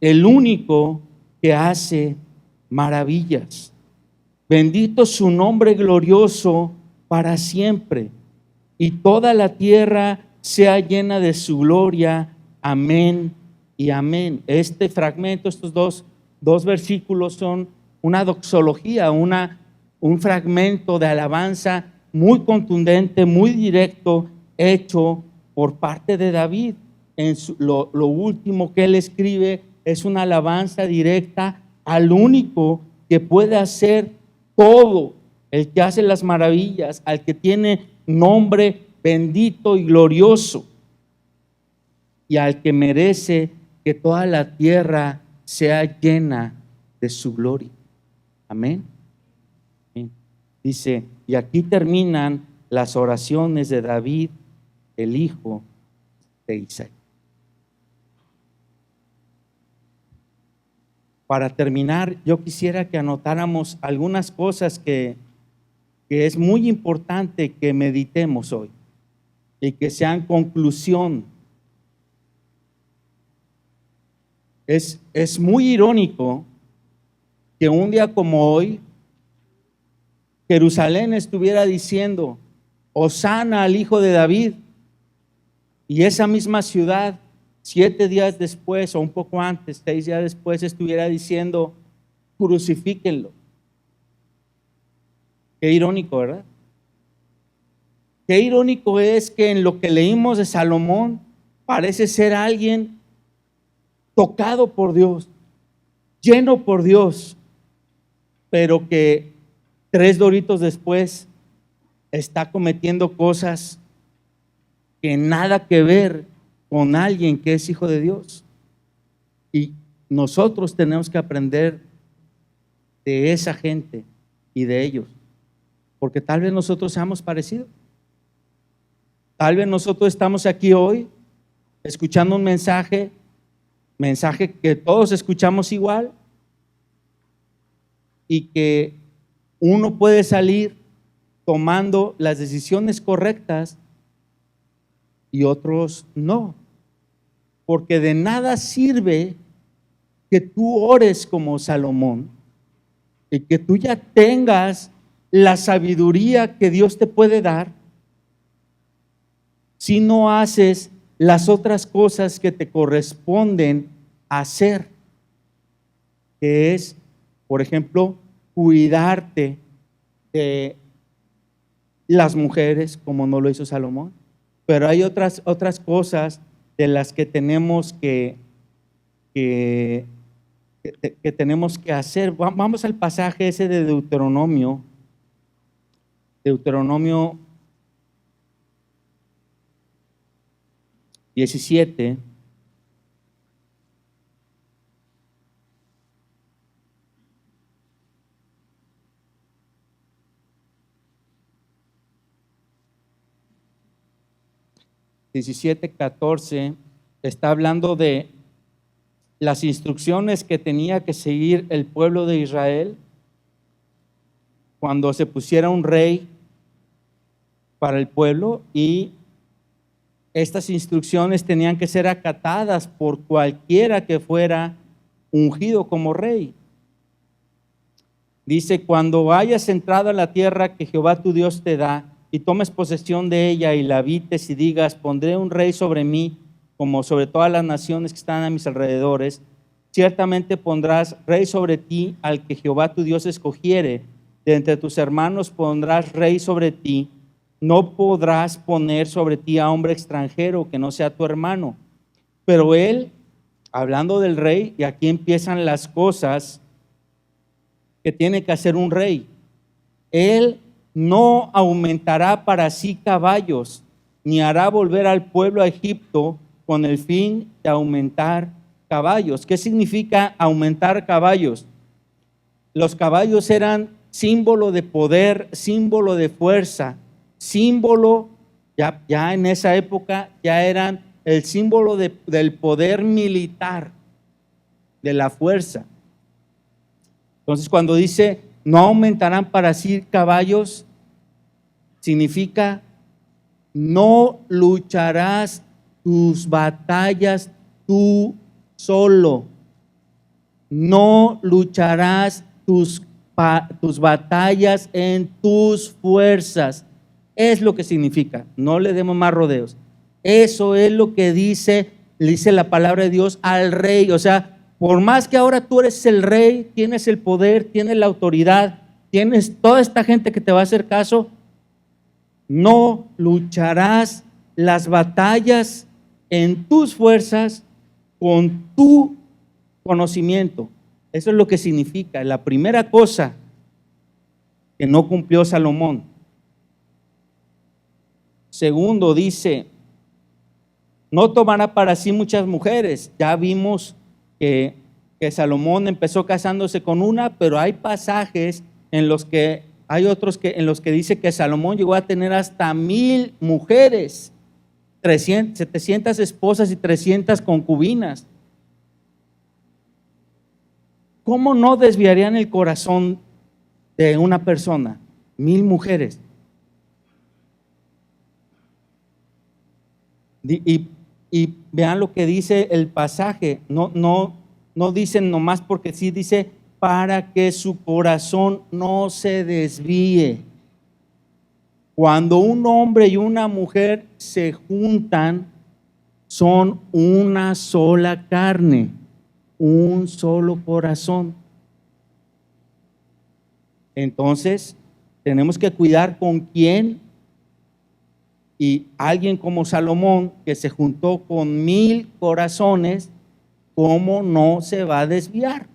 el único que hace maravillas. Bendito su nombre glorioso para siempre. Y toda la tierra sea llena de su gloria. Amén y amén. Este fragmento, estos dos versículos son una doxología, un fragmento de alabanza muy contundente, muy directo, hecho por parte de David. Lo último que él escribe es una alabanza directa al único que puede hacer todo, el que hace las maravillas, al que tiene nombre bendito y glorioso, y al que merece que toda la tierra sea llena de su gloria. Amén. Dice, y aquí terminan las oraciones de David, el hijo de Isaías. Para terminar, yo quisiera que anotáramos algunas cosas que es muy importante que meditemos hoy y que sean conclusión. Es muy irónico que un día como hoy Jerusalén estuviera diciendo Hosana al hijo de David, y esa misma ciudad 7 días después o un poco antes, 6 días después, estuviera diciendo crucifíquenlo. Qué irónico, ¿verdad? Qué irónico es que en lo que leímos de Salomón parece ser alguien tocado por Dios, lleno por Dios, pero que 3 doritos después está cometiendo cosas que nada que ver con alguien que es hijo de Dios. Y nosotros tenemos que aprender de esa gente y de ellos, porque tal vez nosotros seamos parecidos. Tal vez nosotros estamos aquí hoy escuchando un mensaje que todos escuchamos igual, y que uno puede salir tomando las decisiones correctas y otros no, porque de nada sirve que tú ores como Salomón y que tú ya tengas la sabiduría que Dios te puede dar si no haces las otras cosas que te corresponden hacer, que es, por ejemplo, cuidarte de las mujeres, como no lo hizo Salomón. Pero hay otras cosas de las que tenemos que tenemos que hacer. Vamos al pasaje ese de Deuteronomio 17. 17:14, está hablando de las instrucciones que tenía que seguir el pueblo de Israel cuando se pusiera un rey para el pueblo, y estas instrucciones tenían que ser acatadas por cualquiera que fuera ungido como rey. Dice: cuando hayas entrado a la tierra que Jehová tu Dios te da, y tomes posesión de ella y la habites, y digas: pondré un rey sobre mí, como sobre todas las naciones que están a mis alrededores, ciertamente pondrás rey sobre ti al que Jehová tu Dios escogiere. De entre tus hermanos pondrás rey sobre ti. No podrás poner sobre ti a hombre extranjero que no sea tu hermano. Pero él, hablando del rey, y aquí empiezan las cosas que tiene que hacer un rey, él no aumentará para sí caballos, ni hará volver al pueblo a Egipto con el fin de aumentar caballos. ¿Qué significa aumentar caballos? Los caballos eran símbolo de poder, símbolo de fuerza, símbolo, ya en esa época ya eran el símbolo del poder militar, de la fuerza. Entonces, cuando dice no aumentarán para sí caballos, significa no lucharás tus batallas tú solo. No lucharás tus batallas en tus fuerzas. Es lo que significa. No le demos más rodeos. Eso es lo que dice la palabra de Dios al rey. O sea, por más que ahora tú eres el rey, tienes el poder, tienes la autoridad, tienes toda esta gente que te va a hacer caso, no lucharás las batallas en tus fuerzas con tu conocimiento. Eso es lo que significa. La primera cosa que no cumplió Salomón. Segundo, dice, no tomará para sí muchas mujeres. Ya vimos que Salomón empezó casándose con una, pero hay pasajes en los que hay otros en los que dice que Salomón llegó a tener hasta 1000 mujeres, 700 esposas y 300 concubinas. ¿Cómo no desviarían el corazón de una persona? 1000 mujeres. Y vean lo que dice el pasaje. No dicen nomás porque sí, dice para que su corazón no se desvíe. Cuando un hombre y una mujer se juntan, son una sola carne, un solo corazón. Entonces, tenemos que cuidar con quién. Y alguien como Salomón, que se juntó con 1000 corazones, ¿cómo no se va a desviar?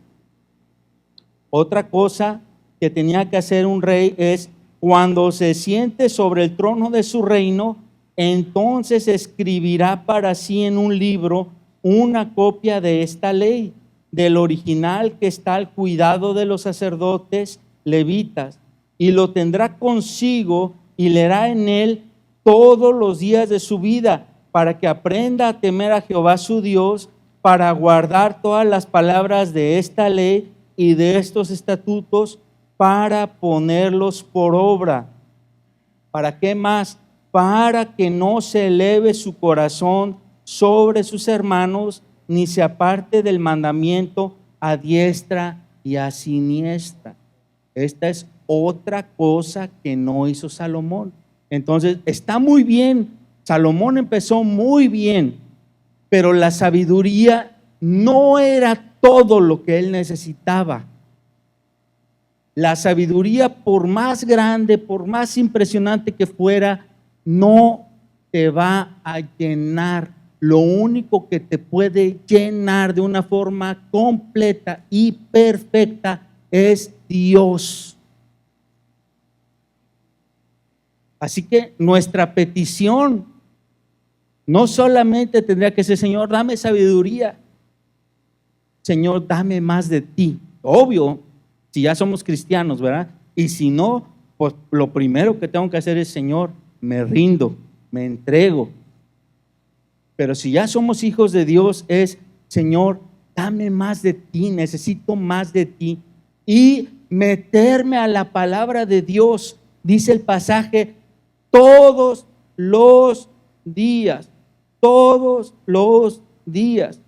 Otra cosa que tenía que hacer un rey es, cuando se siente sobre el trono de su reino, entonces escribirá para sí en un libro una copia de esta ley, del original que está al cuidado de los sacerdotes levitas, y lo tendrá consigo y leerá en él todos los días de su vida, para que aprenda a temer a Jehová su Dios, para guardar todas las palabras de esta ley y de estos estatutos, para ponerlos por obra. ¿Para qué más? Para que no se eleve su corazón sobre sus hermanos, ni se aparte del mandamiento a diestra y a siniestra. Esta es otra cosa que no hizo Salomón. Entonces, está muy bien, Salomón empezó muy bien, pero la sabiduría no era todo lo que él necesitaba. La sabiduría, por más grande, por más impresionante que fuera, no te va a llenar. Lo único que te puede llenar de una forma completa y perfecta es Dios. Así que nuestra petición no solamente tendría que ser: Señor, dame sabiduría, Señor, dame más de ti. Obvio, si ya somos cristianos, ¿verdad? Y si no, pues lo primero que tengo que hacer es: Señor, me rindo, me entrego. Pero si ya somos hijos de Dios, es, Señor, dame más de ti, necesito más de ti. Y meterme a la palabra de Dios, dice el pasaje, todos los días, todos los días.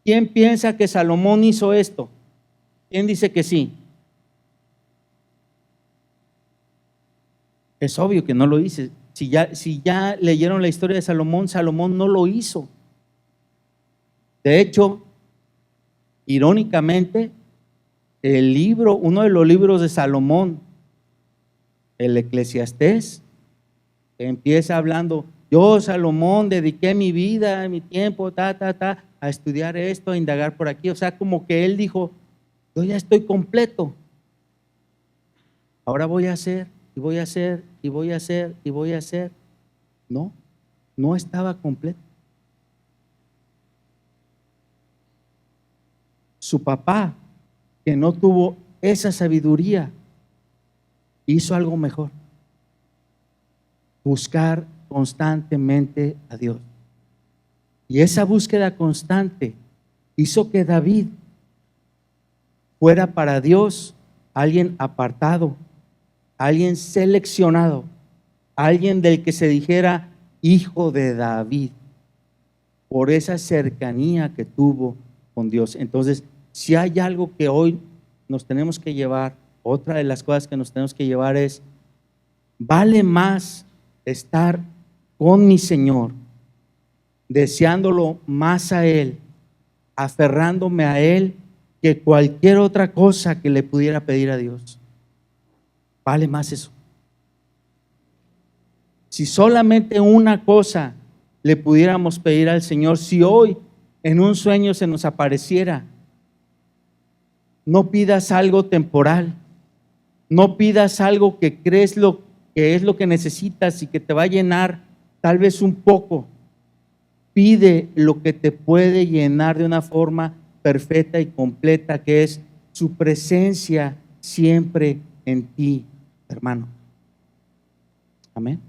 ¿Quién piensa que Salomón hizo esto? ¿Quién dice que sí? Es obvio que no lo hice. Si ya leyeron la historia de Salomón, Salomón no lo hizo. De hecho, irónicamente, uno de los libros de Salomón, el Eclesiastés, empieza hablando, yo, Salomón, dediqué mi vida, mi tiempo, a estudiar esto, a indagar por aquí. O sea, como que él dijo, yo ya estoy completo. Ahora voy a hacer, y voy a hacer, y voy a hacer, y voy a hacer. No, no estaba completo. Su papá, que no tuvo esa sabiduría, hizo algo mejor. Buscar constantemente a Dios. Y esa búsqueda constante hizo que David fuera para Dios alguien apartado, alguien seleccionado, alguien del que se dijera hijo de David, por esa cercanía que tuvo con Dios. Entonces, si hay algo que hoy nos tenemos que llevar, otra de las cosas que nos tenemos que llevar es, vale más estar con mi Señor, deseándolo más a Él, aferrándome a Él, que cualquier otra cosa que le pudiera pedir a Dios. Vale más eso. Si solamente una cosa le pudiéramos pedir al Señor, si hoy en un sueño se nos apareciera, no pidas algo temporal, no pidas algo que crees lo que es lo que necesitas y que te va a llenar tal vez un poco. Pide lo que te puede llenar de una forma perfecta y completa, que es su presencia siempre en ti, hermano. Amén.